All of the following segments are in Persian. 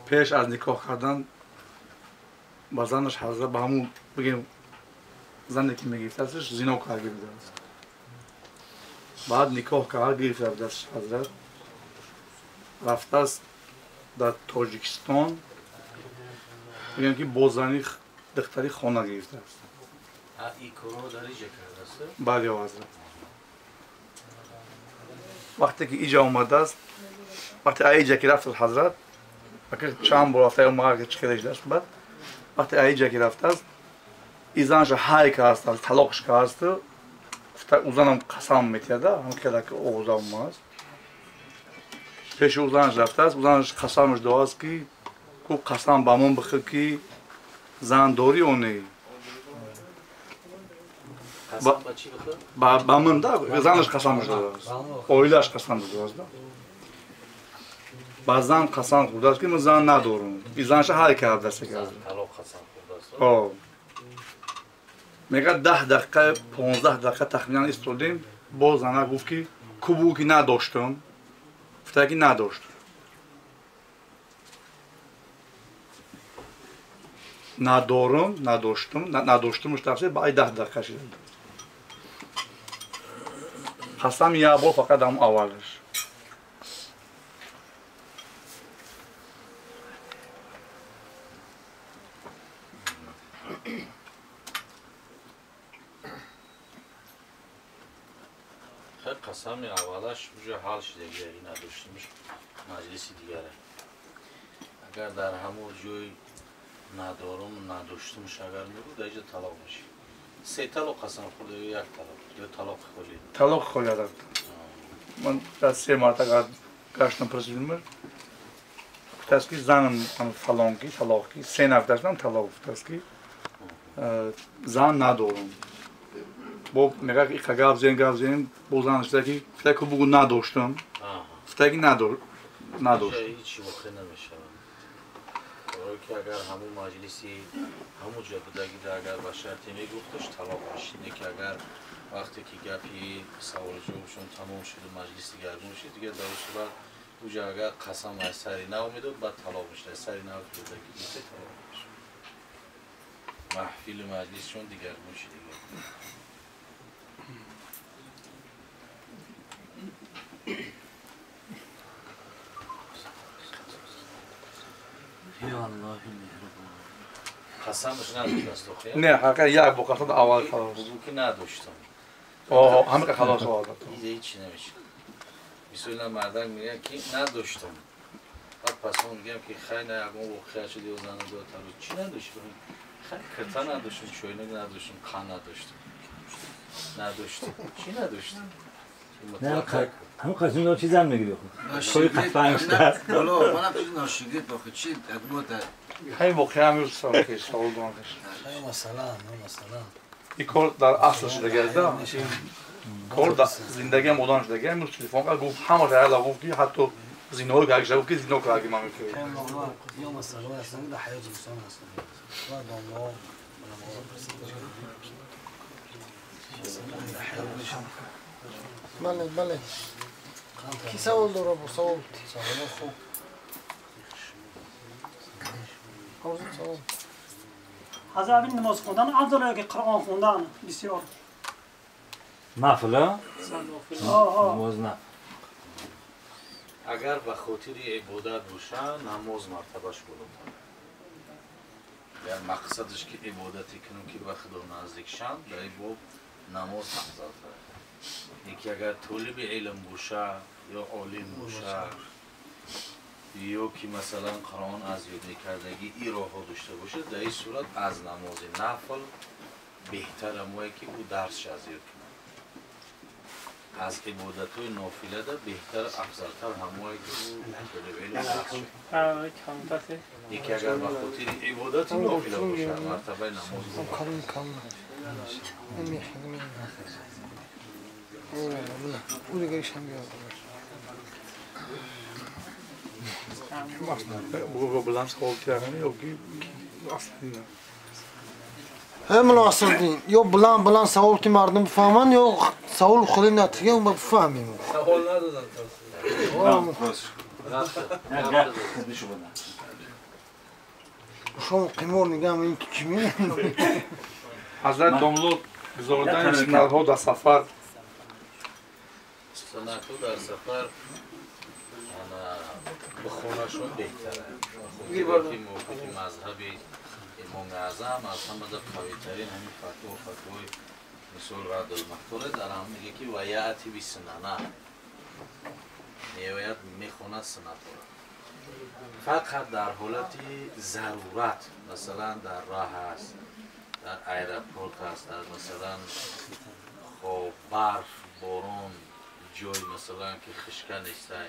پیش از نکاح کردن با زنش حضرت به همون بگیم زنی که میگیفته استش زنا کرده بوده است. بعد نکاح کرد گرفته بوده است حضرت رفته است در تاجیکستان بگیم که با زنی دختری خانه گرفته است. این کارو در اینجا کرده است؟ بله حضرت. وقتی که اینجا آمده است وقتی اینجا که رفت حضرت چند بار رفته اون که چه داشت بعد وقتی اینجا که رفته است این زنش های که است طلاقش که است اون زنم قسم میتیده هم که اوضاع است پیش اون زنش رفته است اون زنش قسمش داده است که قسم با من بخیر که زن داری اونی قسم با چی بخیر؟ با من ده زنش قسمش داده است اویلش قسم داده است با زن قسم خورده است که من زن ندارم این زنش های کرده است طلاق قسم خورده است؟ میگه 10 دقیقه 15 دقیقه تقریبا ایستادیم باز زنه گفت که کوبو که نداشتم گفته که نداشت ندارم نداشتمش تفسیر با 10 دقیقه شد قسم یه بار فقط هم اولش قسم اولش اونجا حال شده اگه نداشتیمش مجلسی دیگره اگر در همون جای ندارم نداشتمش اگر میگو در اینجا طلاق میشه سه طلاق قسم خورده یا یک طلاق یا طلاق خالی طلاق خالی داد من در 3 مرتبه گشتم پرسیدم گفته است که زنم فلان کی طلاق کی 3 نفرشم طلاق گفته است که زن ندارم با میگه که گفت زین بازنش که فکر بگو نداشتم فکر نداشت هیچی واقع نمیشه برای که اگر همون مجلسی همون جا بودگی اگر با شرطی میگفتش طلاق میشه که اگر وقتی که گپی سوال جوابشون تمام شد و مجلسی گردون شد دیگه در صورت اونجا اگر قسم از سری نو میداد بعد طلاق میشه سری نو بودگی دیگه طلاق میشه محفل مجلسشون دیگر میشه دیگه یا الله قسمش نداشت است تو نه حقیقت یک با قسم اول خلاص که نداشتم همه که خلاص آورد هیچ نمیشه مثلا مردم میگن که نداشتم بعد پس اون میگم که خیلی نه اگه واقعا شد یا زن دو تا چی نداشتم خیلی کتا نداشتم شوینه نداشتم قان نداشتم چی نداشتم نه همون قسم رو چیزی هم نگیری خود کوی قطعه است والا منم چیز ناشیگه بخی چی اگه خیلی واقعا هم روز سوال کش سوال دانش مثلا این کار در اصلش دگرده کار در زندگی مدانش دگرده امروز تلفن کرد گفت همه رایل گفت که حتی زینوی که اگه که زینو که اگه من میکنم یا مثلا اصلا در حیات انسان هستن بعد الله بله کی سوال داره با سوال خوب حضرت نماز خوندن افضل که قرآن خوندن بسیار نفله؟ نماز نه اگر به خاطر عبادت باشه نماز مرتبهش بلندتر یا مقصدش که عبادتی کنون که به خدا نزدیک شن در این باب نماز افضل‌تر یکی اگر طالب علم باشه یا عالم باشه یا که مثلا قرآن از یاد میکردگی این راه ها داشته باشه در این صورت از نماز نفل بهتر همونه که او درسش از یاد کنه از عبادت های نافله ده بهتر افضلتر همونه که او طالب علم درس شد یکی اگر به خاطر عبادت نافله باشه مرتبه نماز بلند سوال کردن یا کی اصلی نه هم اصلا یا بلند سوال که مردم بفهمن یا سوال خودی نتیگه اون بفهمیم سوال ندادن نه خدمتشو بدن شما قیمور نگم این که چیه؟ حضرت داملو گذاردن سنت ها در سفر سنت ها در سفر به خونهشون بهتره خودی که موقعی مذهبی امام اعظم از همه در قوی ترین همین فتوای مثل رد المختوره در هم میگه که ویعتی بی سننه میوید میخونه سنت ها فقط در حالت ضرورت مثلا در راه هست در ایرپورت هست در مثلا خب برف بارون جای مثلا که خشکه نیسته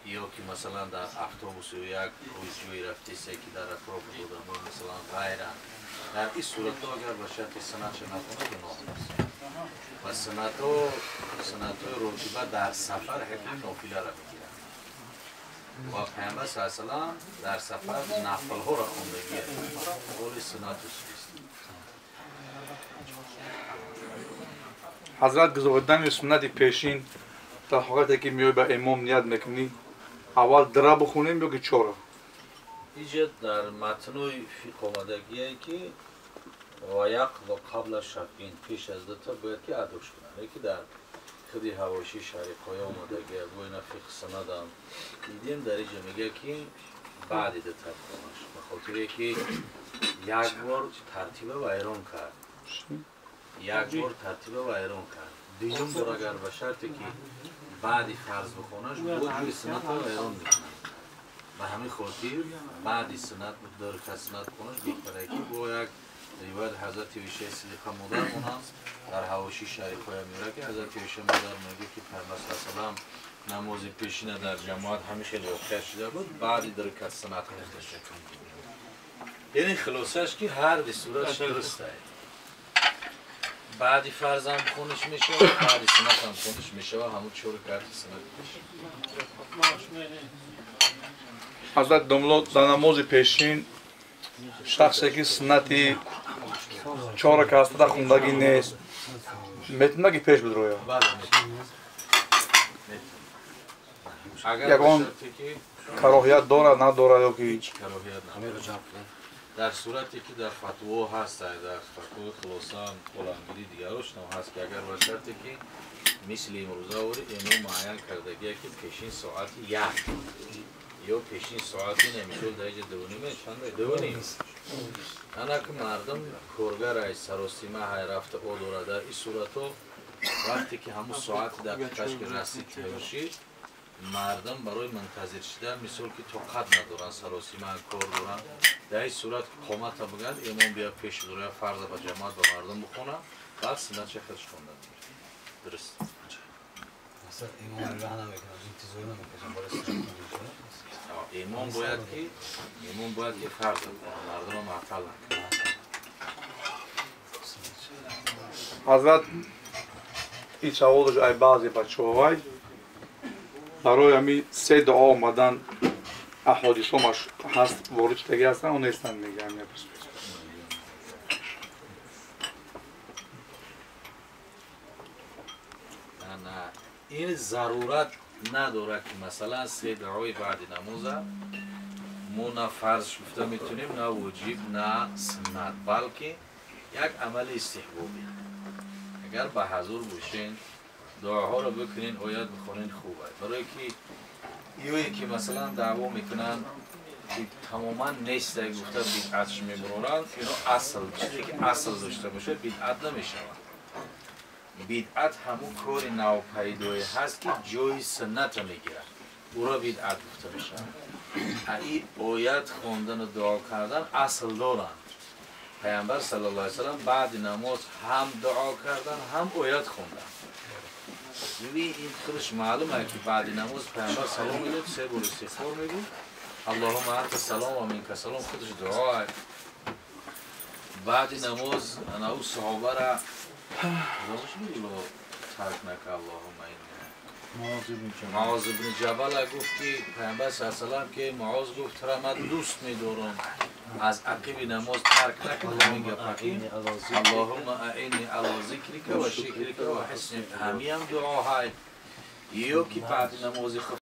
یا که مثلا در اتوبوس یا یک جایی رفته است که در اطراف بودن مثلا غیره در این صورت ها اگر به شرط سنت نکنه گناه نیست و سنت های راتبه در سفر حکم نافله را میگیرن و پیامبر صلی الله علیه و در سفر نفل ها را خوندگیه قول سنت است. حضرت گذاردن سنت پیشین در حالتی که میای به امام نیت میکنی اول دره بخونیم یا که چهار؟ اینجا در متنوی فقه آمدگیه که وایق و قبل شفین پیش از دوتا باید که ادوش کنن یکی در خودی حواشی شریقای آمدگیه و اینا فقه سند هم دیدیم در اینجا میگه که بعدی دوتا کنش بخاطر که یک بار ترتیب ویران کرد یک بار ترتیب ویران کرد دوم بار اگر به شرطی که بعدی فرض بخونش بود روی سنت ها ویران میکنن به همین خاطر بعدی سنت دار که سنت کنش بهتره که با یک روایت حضرت ویشه صدیقه مادر مونم در حواشی شریف های میره که حضرت ویشه مادر میگه که پیامبر صلی الله علیه و نماز پیشینه در جماعت همیشه واقع شده بود بعدی در که سنت کنش یعنی خلاصش که هر دی صورتش درسته بعدی فرض هم خونش میشه و بعدی سنت هم خونش میشه و همون چور کرد سنت میشه. حضرت داملو در نماز پیشین شخصی که سنتی چهار رکعت در خوندگی نیست میتونه که پیش بدرویا؟ بله میتونه. یکان کراهیت داره نداره یا که کراهیت نداره. در صورتی که در فتوا هست در فتوا خلاصان قلمگیری دیگرش هم هست که اگر به شرطی که مثل امروزا وری امام معین کردگیه که پیشین ساعت یک یا پیشین ساعتی نمیشود در اینجا دوونیمه چنده دوونیم انا که مردم کارگر های سراسیمه های رفته او داره در این صورت ها وقتی که همون ساعت دقیقش که رسید تهوشید مردم برای منتظر شدن مثل که طاقت ندارن سراسیمه کار دارن در این صورت قامت بگن امام بیا پیش داره فرض با جماعت با مردم بخونه بعد سنت چه خودش خوندن درست اصلا امام راه نمیکنه انتظار نمیکنه برای سنت امام باید که فرض کنه مردم رو معطل نکنه حضرت این سوالش ای بعضی بچه های برای همی سه دعا آمدن احادیث همش هست وارد شدگی هستن و نیستن میگه همی این ضرورت نداره که مثلا سه دعای بعد نماز ما نه فرض گفته میتونیم نه واجب نه سنت بلکه یک عمل استحبابی اگر به حضور باشین دعاها رو بکنین آیات بخونین خوبه برای که یویی که مثلا دعوا میکنن تماما نیست گفته بدعتش میبرونن اینو اصل چیزی که اصل داشته باشه بدعت نمیشه بدعت همون کار نوپیدایی هست که جای سنت میگیره او را بدعت گفته میشه این آیات خوندن و دعا کردن اصل دارن پیامبر صلی الله علیه و سلم بعد نماز هم دعا کردن هم آیات خوندن این خودش معلومه که بعد نماز پیامبر سلام میگه سه بار استغفار میگه اللهم انت السلام و منک السلام خودش دعا بعد نماز انا او صحابه را روش میگه ترک نکه اللهم معاذ بن جبل گفت که پیامبر صلی الله علیه و که معاذ گفت را من دوست می‌دارم از عقب نماز ترک نکنم میگه فقیر اللهم اعنی علی ذکرک و شکرک و حسن همین دعاهای یا که بعد نماز